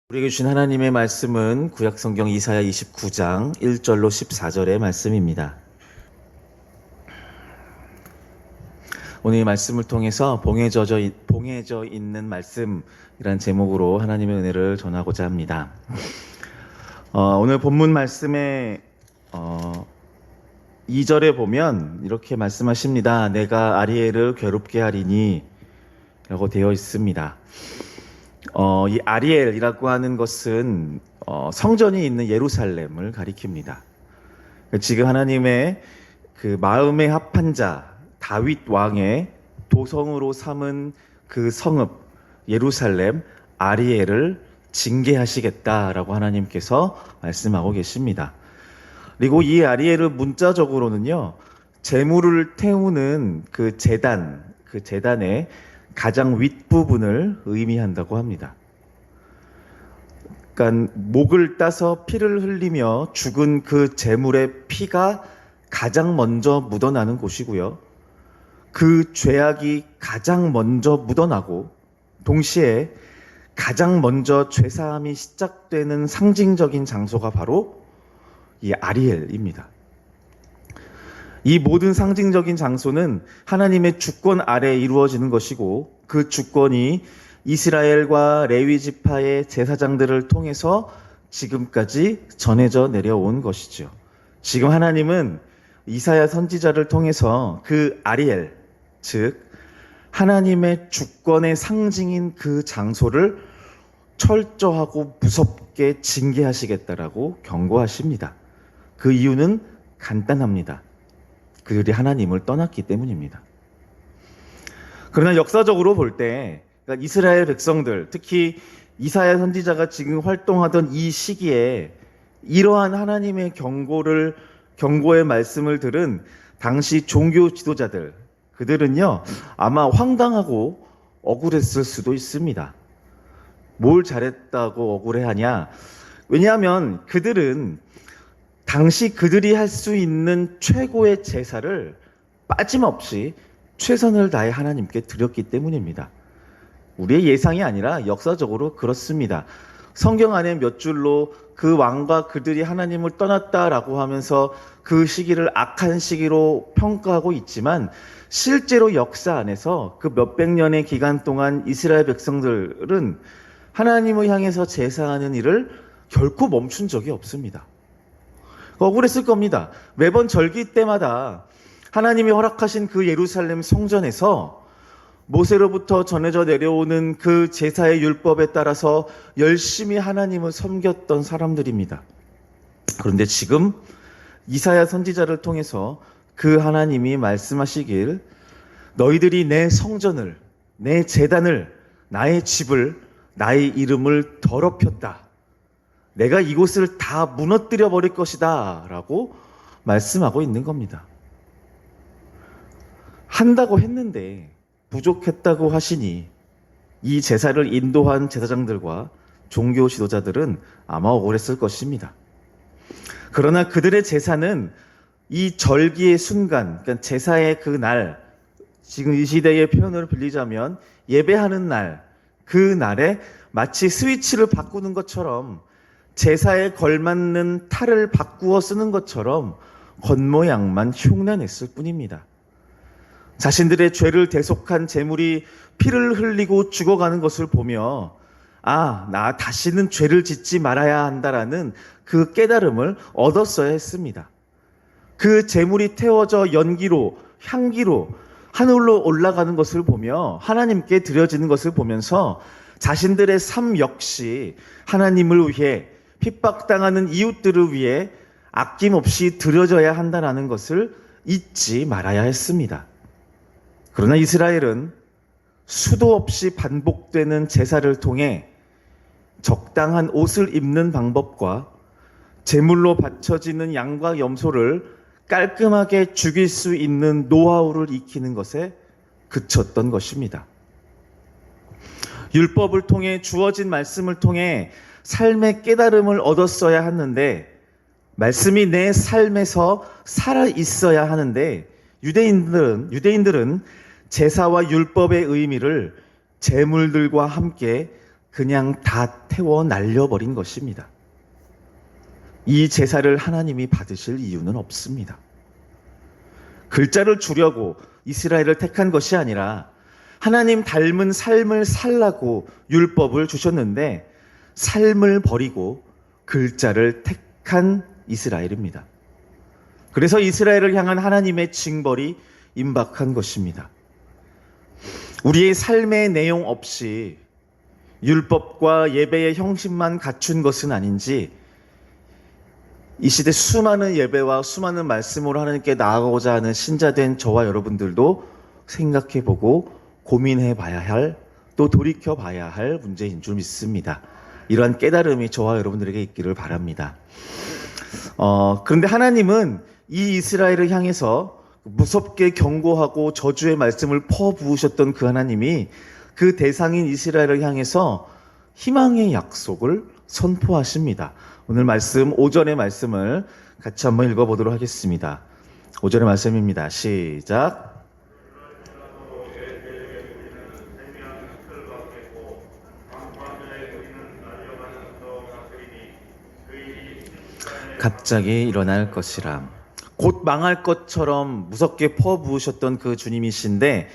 우리에게 주신 하나님의 말씀은 구약성경 이사야 29장 1절로 14절의 말씀입니다. 오늘 이 말씀을 통해서 봉해져 있는 말씀이란 제목으로 하나님의 은혜를 전하고자 합니다. 오늘 본문 말씀의 2절에 보면 이렇게 말씀하십니다. 내가 아리엘을 괴롭게 하리니 라고 되어 있습니다. 이 아리엘이라고 하는 것은 성전이 있는 예루살렘을 가리킵니다. 지금 하나님의 그 마음에 합한 자 다윗 왕의 도성으로 삼은 그 성읍 예루살렘 아리엘을 징계하시겠다라고 하나님께서 말씀하고 계십니다. 그리고 이 아리엘을 문자적으로는요, 제물을 태우는 그 재단의 가장 윗부분을 의미한다고 합니다. 그러니까 목을 따서 피를 흘리며 죽은 그 제물의 피가 가장 먼저 묻어나는 곳이고요. 그 죄악이 가장 먼저 묻어나고 동시에 가장 먼저 죄사함이 시작되는 상징적인 장소가 바로 이 아리엘입니다. 이 모든 상징적인 장소는 하나님의 주권 아래에 이루어지는 것이고 그 주권이 이스라엘과 레위 지파의 제사장들을 통해서 지금까지 전해져 내려온 것이죠. 지금 하나님은 이사야 선지자를 통해서 그 아리엘, 즉 하나님의 주권의 상징인 그 장소를 철저하고 무섭게 징계하시겠다라고 경고하십니다. 그 이유는 간단합니다. 그들이 하나님을 떠났기 때문입니다. 그러나 역사적으로 볼 때 그러니까 이스라엘 백성들, 특히 이사야 선지자가 지금 활동하던 이 시기에 이러한 하나님의 경고의 말씀을 들은 당시 종교 지도자들, 그들은요 아마 황당하고 억울했을 수도 있습니다. 뭘 잘했다고 억울해하냐? 왜냐하면 그들은 당시 그들이 할 수 있는 최고의 제사를 빠짐없이 최선을 다해 하나님께 드렸기 때문입니다. 우리의 예상이 아니라 역사적으로 그렇습니다. 성경 안에 몇 줄로 그 왕과 그들이 하나님을 떠났다라고 하면서 그 시기를 악한 시기로 평가하고 있지만 실제로 역사 안에서 그 몇백 년의 기간 동안 이스라엘 백성들은 하나님을 향해서 제사하는 일을 결코 멈춘 적이 없습니다. 억울했을 겁니다. 매번 절기 때마다 하나님이 허락하신 그 예루살렘 성전에서 모세로부터 전해져 내려오는 그 제사의 율법에 따라서 열심히 하나님을 섬겼던 사람들입니다. 그런데 지금 이사야 선지자를 통해서 그 하나님이 말씀하시길 너희들이 내 성전을, 내 제단을, 나의 집을, 나의 이름을 더럽혔다. 내가 이곳을 다 무너뜨려 버릴 것이다 라고 말씀하고 있는 겁니다. 한다고 했는데 부족했다고 하시니 이 제사를 인도한 제사장들과 종교 지도자들은 아마 억울했을 것입니다. 그러나 그들의 제사는 이 절기의 순간, 그러니까 제사의 그 날, 지금 이 시대의 표현을 빌리자면 예배하는 날, 그 날에 마치 스위치를 바꾸는 것처럼 제사에 걸맞는 탈을 바꾸어 쓰는 것처럼 겉모양만 흉내냈을 뿐입니다. 자신들의 죄를 대속한 제물이 피를 흘리고 죽어가는 것을 보며 나 다시는 죄를 짓지 말아야 한다라는 그 깨달음을 얻었어야 했습니다. 그 제물이 태워져 연기로, 향기로 하늘로 올라가는 것을 보며 하나님께 드려지는 것을 보면서 자신들의 삶 역시 하나님을 위해 핍박당하는 이웃들을 위해 아낌없이 드려져야 한다는 것을 잊지 말아야 했습니다. 그러나 이스라엘은 수도 없이 반복되는 제사를 통해 적당한 옷을 입는 방법과 제물로 바쳐지는 양과 염소를 깔끔하게 죽일 수 있는 노하우를 익히는 것에 그쳤던 것입니다. 율법을 통해 주어진 말씀을 통해 삶의 깨달음을 얻었어야 하는데 말씀이 내 삶에서 살아 있어야 하는데 유대인들은 제사와 율법의 의미를 제물들과 함께 그냥 다 태워 날려버린 것입니다. 이 제사를 하나님이 받으실 이유는 없습니다. 글자를 주려고 이스라엘을 택한 것이 아니라 하나님 닮은 삶을 살라고 율법을 주셨는데 삶을 버리고 글자를 택한 이스라엘입니다. 그래서 이스라엘을 향한 하나님의 징벌이 임박한 것입니다. 우리의 삶의 내용 없이 율법과 예배의 형식만 갖춘 것은 아닌지 이 시대 수많은 예배와 수많은 말씀으로 하나님께 나아가고자 하는 신자된 저와 여러분들도 생각해보고 고민해봐야 할, 또 돌이켜봐야 할 문제인 줄 믿습니다. 이러한 깨달음이 저와 여러분들에게 있기를 바랍니다. 그런데 하나님은 이 이스라엘을 향해서 무섭게 경고하고 저주의 말씀을 퍼부으셨던 그 하나님이 그 대상인 이스라엘을 향해서 희망의 약속을 선포하십니다. 오늘 말씀 5절의 말씀을 같이 한번 읽어보도록 하겠습니다. 5절의 말씀입니다. 시작. 갑자기 일어날 것이라. 곧 망할 것처럼 무섭게 퍼부으셨던 그 주님이신데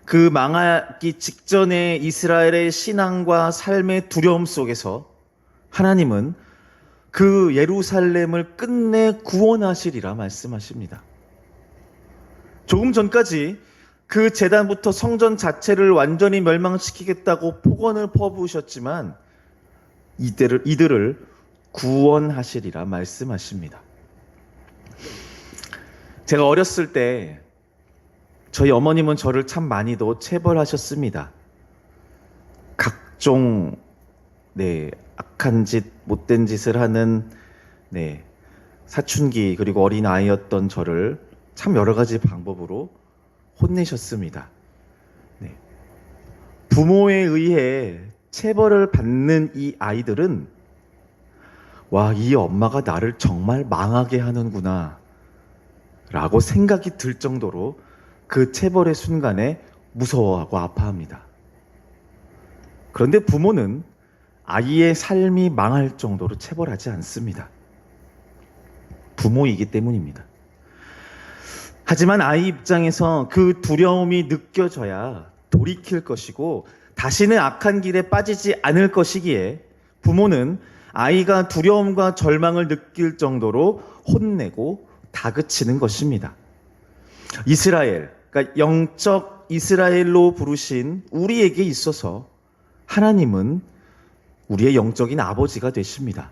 그 망하기 직전에 이스라엘의 신앙과 삶의 두려움 속에서 하나님은 그 예루살렘을 끝내 구원하시리라 말씀하십니다. 조금 전까지 그 제단부터 성전 자체를 완전히 멸망시키겠다고 폭언을 퍼부으셨지만 이들을 구원하시리라 말씀하십니다. 제가 어렸을 때 저희 어머님은 저를 참 많이도 체벌하셨습니다. 각종 악한 짓, 못된 짓을 하는 사춘기 그리고 어린 아이였던 저를 참 여러 가지 방법으로 혼내셨습니다. 부모에 의해 체벌을 받는 이 아이들은 와, 이 엄마가 나를 정말 망하게 하는구나 라고 생각이 들 정도로 그 체벌의 순간에 무서워하고 아파합니다. 그런데 부모는 아이의 삶이 망할 정도로 체벌하지 않습니다. 부모이기 때문입니다. 하지만 아이 입장에서 그 두려움이 느껴져야 돌이킬 것이고 다시는 악한 길에 빠지지 않을 것이기에 부모는 아이가 두려움과 절망을 느낄 정도로 혼내고 다그치는 것입니다. 이스라엘, 그러니까 영적 이스라엘로 부르신 우리에게 있어서 하나님은 우리의 영적인 아버지가 되십니다.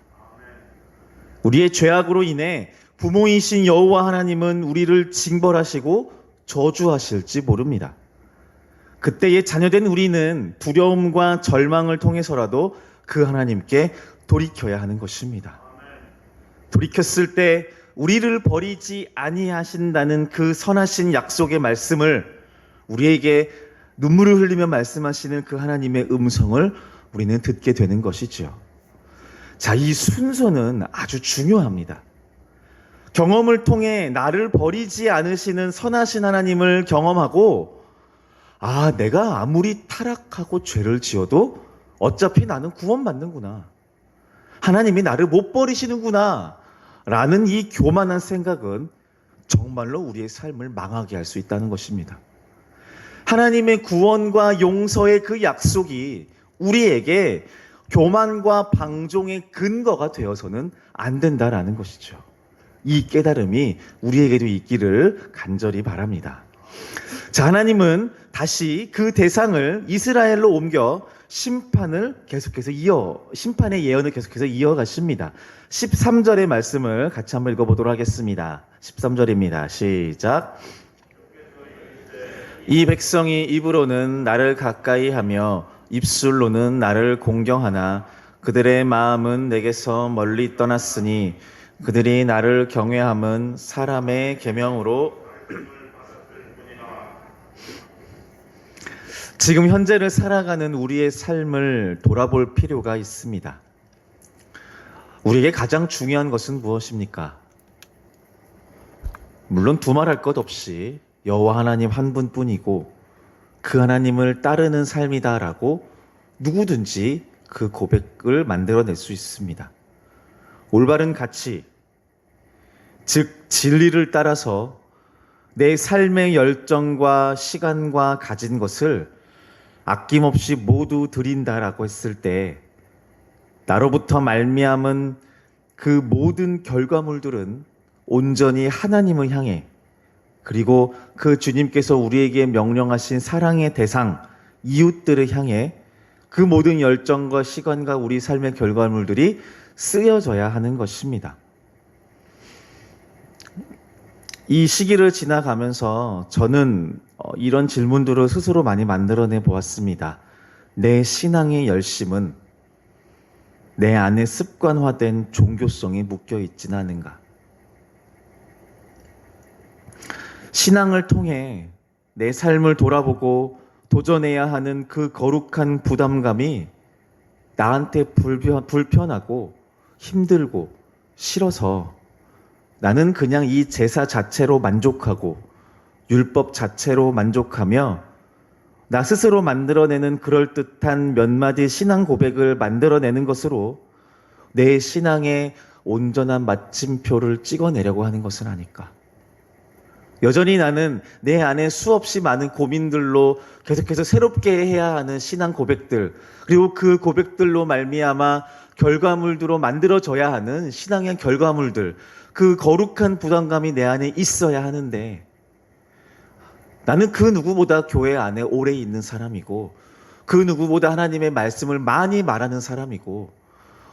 우리의 죄악으로 인해 부모이신 여호와 하나님은 우리를 징벌하시고 저주하실지 모릅니다. 그때의 자녀된 우리는 두려움과 절망을 통해서라도 그 하나님께 돌이켜야 하는 것입니다. 돌이켰을 때 우리를 버리지 아니하신다는 그 선하신 약속의 말씀을 우리에게 눈물을 흘리며 말씀하시는 그 하나님의 음성을 우리는 듣게 되는 것이죠. 자, 이 순서는 아주 중요합니다. 경험을 통해 나를 버리지 않으시는 선하신 하나님을 경험하고 내가 아무리 타락하고 죄를 지어도 어차피 나는 구원받는구나. 하나님이 나를 못 버리시는구나. 라는 이 교만한 생각은 정말로 우리의 삶을 망하게 할 수 있다는 것입니다. 하나님의 구원과 용서의 그 약속이 우리에게 교만과 방종의 근거가 되어서는 안 된다라는 것이죠. 이 깨달음이 우리에게도 있기를 간절히 바랍니다. 자, 하나님은 다시 그 대상을 이스라엘로 옮겨 심판의 예언을 계속해서 이어가십니다. 13절의 말씀을 같이 한번 읽어보도록 하겠습니다. 13절입니다. 시작. 이 백성이 입으로는 나를 가까이 하며 입술로는 나를 공경하나 그들의 마음은 내게서 멀리 떠났으니 그들이 나를 경외함은 사람의 계명으로 지금 현재를 살아가는 우리의 삶을 돌아볼 필요가 있습니다. 우리에게 가장 중요한 것은 무엇입니까? 물론 두말할 것 없이 여호와 하나님 한 분뿐이고 그 하나님을 따르는 삶이다라고 누구든지 그 고백을 만들어낼 수 있습니다. 올바른 가치, 즉 진리를 따라서 내 삶의 열정과 시간과 가진 것을 아낌없이 모두 드린다라고 했을 때 나로부터 말미암은 그 모든 결과물들은 온전히 하나님을 향해, 그리고 그 주님께서 우리에게 명령하신 사랑의 대상, 이웃들을 향해 그 모든 열정과 시간과 우리 삶의 결과물들이 쓰여져야 하는 것입니다. 이 시기를 지나가면서 저는 이런 질문들을 스스로 많이 만들어내 보았습니다. 내 신앙의 열심은 내 안에 습관화된 종교성이 묶여 있지는 않은가? 신앙을 통해 내 삶을 돌아보고 도전해야 하는 그 거룩한 부담감이 나한테 불편하고 힘들고 싫어서 나는 그냥 이 제사 자체로 만족하고 율법 자체로 만족하며 나 스스로 만들어내는 그럴듯한 몇 마디 신앙 고백을 만들어내는 것으로 내 신앙의 온전한 마침표를 찍어내려고 하는 것은 아닐까? 여전히 나는 내 안에 수없이 많은 고민들로 계속해서 새롭게 해야 하는 신앙 고백들, 그리고 그 고백들로 말미암아 결과물들로 만들어져야 하는 신앙의 결과물들, 그 거룩한 부담감이 내 안에 있어야 하는데, 나는 그 누구보다 교회 안에 오래 있는 사람이고, 그 누구보다 하나님의 말씀을 많이 말하는 사람이고,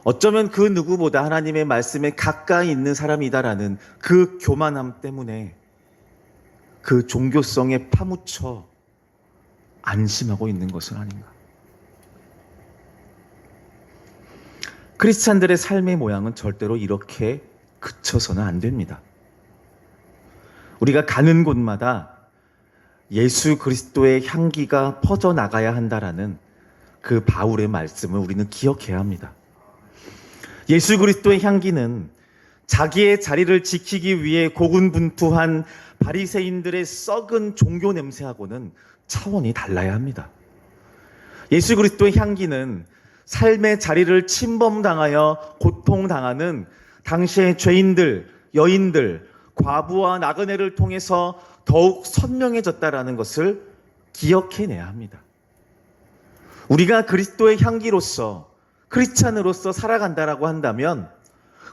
어쩌면 그 누구보다 하나님의 말씀에 가까이 있는 사람이다라는 그 교만함 때문에 그 종교성에 파묻혀 안심하고 있는 것은 아닌가. 크리스찬들의 삶의 모양은 절대로 이렇게 그쳐서는 안 됩니다. 우리가 가는 곳마다 예수 그리스도의 향기가 퍼져나가야 한다라는 그 바울의 말씀을 우리는 기억해야 합니다. 예수 그리스도의 향기는 자기의 자리를 지키기 위해 고군분투한 바리새인들의 썩은 종교 냄새하고는 차원이 달라야 합니다. 예수 그리스도의 향기는 삶의 자리를 침범당하여 고통당하는 당시의 죄인들, 여인들, 과부와 나그네를 통해서 더욱 선명해졌다라는 것을 기억해내야 합니다. 우리가 그리스도의 향기로서, 크리스찬으로서 살아간다라고 한다면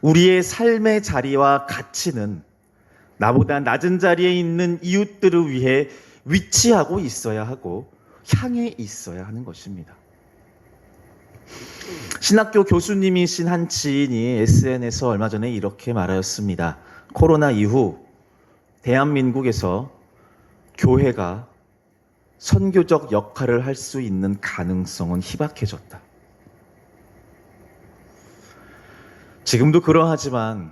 우리의 삶의 자리와 가치는 나보다 낮은 자리에 있는 이웃들을 위해 위치하고 있어야 하고 향해 있어야 하는 것입니다. 신학교 교수님이신 한 지인이 SNS에서 얼마 전에 이렇게 말하였습니다. 코로나 이후 대한민국에서 교회가 선교적 역할을 할 수 있는 가능성은 희박해졌다. 지금도 그러하지만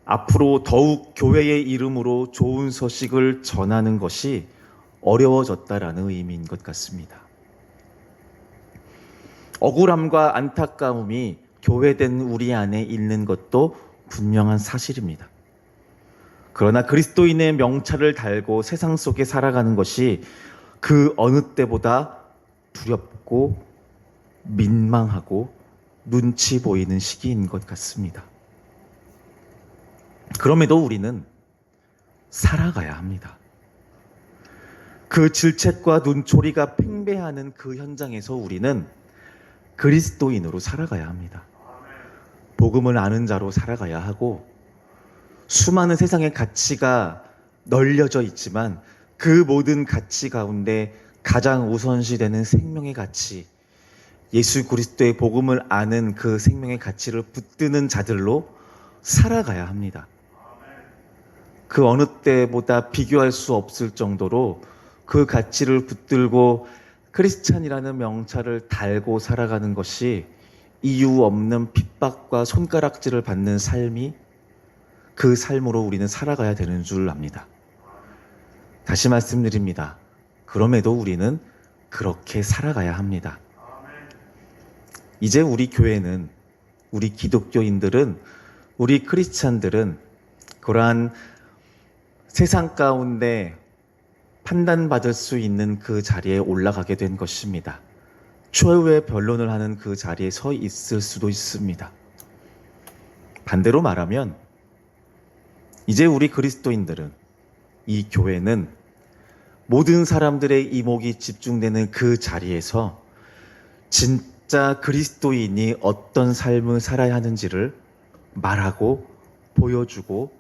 앞으로 더욱 교회의 이름으로 좋은 소식을 전하는 것이 어려워졌다라는 의미인 것 같습니다. 억울함과 안타까움이 교회된 우리 안에 있는 것도 분명한 사실입니다. 그러나 그리스도인의 명찰을 달고 세상 속에 살아가는 것이 그 어느 때보다 두렵고 민망하고 눈치 보이는 시기인 것 같습니다. 그럼에도 우리는 살아가야 합니다. 그 질책과 눈초리가 팽배하는 그 현장에서 우리는 그리스도인으로 살아가야 합니다. 복음을 아는 자로 살아가야 하고, 수많은 세상의 가치가 널려져 있지만 그 모든 가치 가운데 가장 우선시되는 생명의 가치, 예수 그리스도의 복음을 아는 그 생명의 가치를 붙드는 자들로 살아가야 합니다. 그 어느 때보다 비교할 수 없을 정도로 그 가치를 붙들고 크리스찬이라는 명찰을 달고 살아가는 것이 이유 없는 핍박과 손가락질을 받는 삶이 그 삶으로 우리는 살아가야 되는 줄 압니다. 다시 말씀드립니다. 그럼에도 우리는 그렇게 살아가야 합니다. 이제 우리 교회는, 우리 기독교인들은, 우리 크리스찬들은 그러한 세상 가운데 판단받을 수 있는 그 자리에 올라가게 된 것입니다. 최후의 변론을 하는 그 자리에 서 있을 수도 있습니다. 반대로 말하면 이제 우리 그리스도인들은, 이 교회는 모든 사람들의 이목이 집중되는 그 자리에서 진짜 그리스도인이 어떤 삶을 살아야 하는지를 말하고 보여주고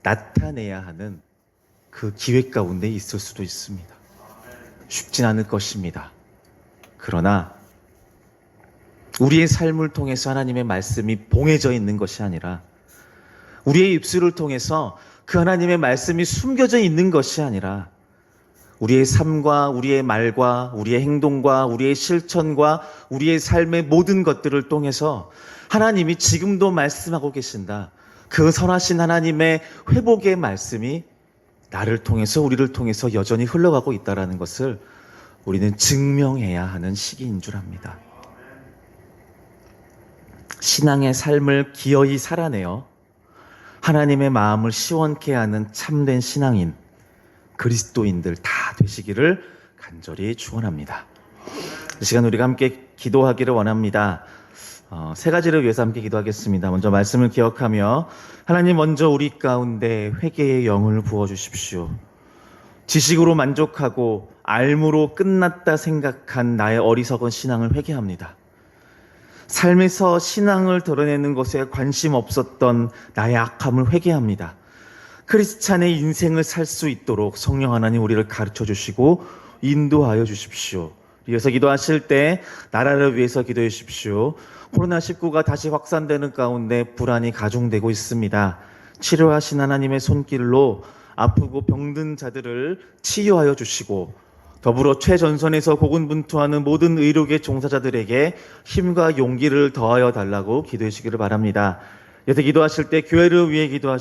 나타내야 하는 그 기회 가운데 있을 수도 있습니다. 쉽진 않을 것입니다. 그러나 우리의 삶을 통해서 하나님의 말씀이 봉해져 있는 것이 아니라, 우리의 입술을 통해서 그 하나님의 말씀이 숨겨져 있는 것이 아니라, 우리의 삶과 우리의 말과 우리의 행동과 우리의 실천과 우리의 삶의 모든 것들을 통해서 하나님이 지금도 말씀하고 계신다. 그 선하신 하나님의 회복의 말씀이 나를 통해서, 우리를 통해서 여전히 흘러가고 있다는 것을 우리는 증명해야 하는 시기인 줄 압니다. 신앙의 삶을 기어이 살아내어 하나님의 마음을 시원케 하는 참된 신앙인, 그리스도인들 다 되시기를 간절히 축원합니다. 이 시간 우리가 함께 기도하기를 원합니다. 세 가지를 위해서 함께 기도하겠습니다. 먼저 말씀을 기억하며, 하나님 먼저 우리 가운데 회개의 영을 부어주십시오. 지식으로 만족하고 알무로 끝났다 생각한 나의 어리석은 신앙을 회개합니다. 삶에서 신앙을 드러내는 것에 관심 없었던 나의 악함을 회개합니다. 크리스찬의 인생을 살 수 있도록 성령 하나님 우리를 가르쳐 주시고 인도하여 주십시오. 이어서 기도하실 때 나라를 위해서 기도해 주십시오. 코로나19가 다시 확산되는 가운데 불안이 가중되고 있습니다. 치료하신 하나님의 손길로 아프고 병든 자들을 치유하여 주시고, 더불어 최전선에서 고군분투하는 모든 의료계 종사자들에게 힘과 용기를 더하여 달라고 기도해 주시기를 바랍니다. 여기서 기도하실 때 교회를 위해 기도해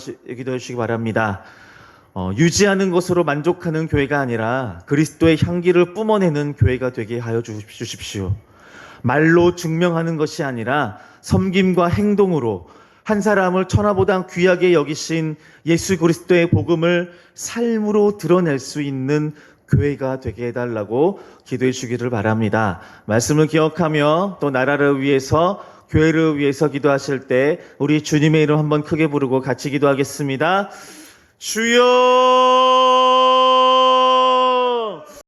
주시기 바랍니다. 유지하는 것으로 만족하는 교회가 아니라 그리스도의 향기를 뿜어내는 교회가 되게 하여 주십시오. 말로 증명하는 것이 아니라 섬김과 행동으로 한 사람을 천하보다 귀하게 여기신 예수 그리스도의 복음을 삶으로 드러낼 수 있는 교회가 되게 해달라고 기도해 주기를 바랍니다. 말씀을 기억하며 또 나라를 위해서, 교회를 위해서 기도하실 때 우리 주님의 이름 한번 크게 부르고 같이 기도하겠습니다. 주여!